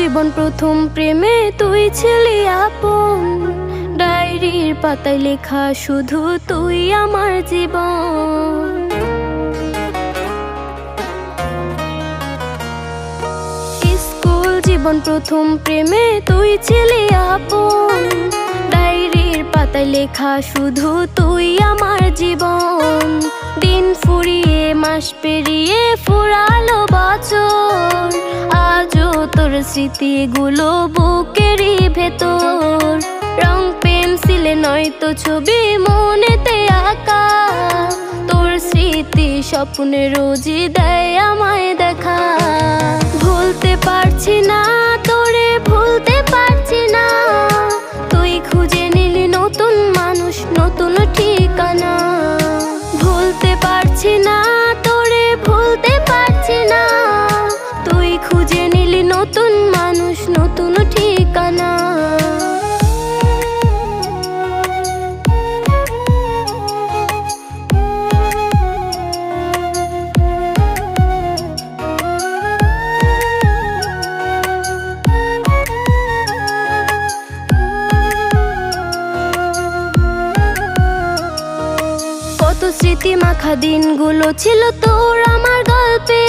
জীবন প্রথম প্রেমে তুই ছিলি আপন, ডায়েরির পাতায় লেখা শুধু তুই আমার জীবন। স্কুল জীবন প্রথম প্রেমে তুই ছিলি আপন, ডায়েরির পাতায় লেখা শুধু তুই আমার জীবন। দিন ফুরিয়ে মাস পেরিয়ে ফুরালো বছর, আজও তোর স্মৃতিগুলো বুকেরই ভেতর। রং পেন্সিলে নয়তো ছবি মনেতে আঁকা, তোর স্মৃতি স্বপ্নে রোজই দেয় আমায় দেখা। ভুলতে পারছি না তোরে, ভুলতে পারছি না, তুই খুঁজে নিলি নতুন মানুষ, নতুন ঠিকানা। ভুলতে পারছি না তোরে, ভুলতে পারছি না, তুই খুঁজে নিলি নতুন মানুষ, নতুন ঠিকানা। কত স্মৃতি মাখা দিনগুলো ছিল তোর আমার গল্পে,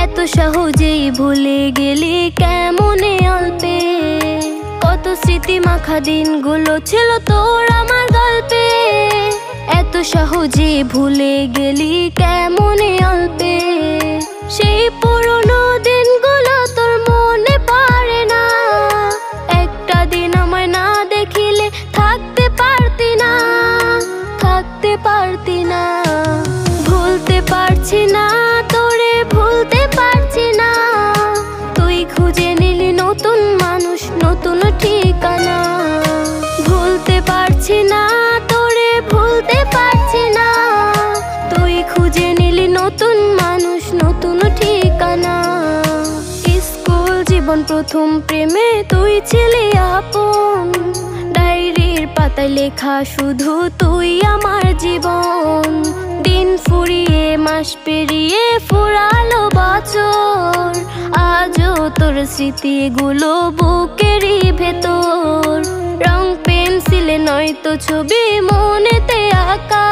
এত সহজেই ভুলে গেলি কেমনে অল্পে। কত স্মৃতি মাখা দিনগুলো ছিল তোর আমার গল্পে, এত সহজে ভুলে গেলি কেমনে অল্পে। সেই পুরনো দিনগুলো তোর মনে পড়ে না, একটা দিন আমায় না দেখিলে থাকতে পারতি না, থাকতে পারতি না। ভুলতে পারছি না তোরে, ভুলতে পারছি না, তুই খুঁজে নিলি নতুন মানুষ, নতুন ঠিকানা। ভুলতে পারছি না তোরে, ভুলতে পারছি না, তুই খুঁজে নিলি নতুন মানুষ, নতুন ঠিকানা। স্কুল জীবন প্রথম প্রেমে তুই ছিলি আপন, ডায়েরির পাতায় লেখা শুধু তুই আমার জীবন। দিন ফুরিয়ে মাস পেরিয়ে ফুরালো বছর, আজও তোর স্মৃতিগুলো বুকেরই ভেতর। রং পেন্সিলে নয়তো ছবি মনেতে আঁকা,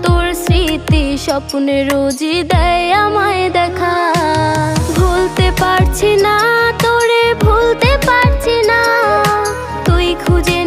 তোর স্মৃতি স্বপ্নে রোজই দেয় আমায় দেখা। ভুলতে পারছি না তোরে, ভুলতে পারছি না, তুই খুঁজে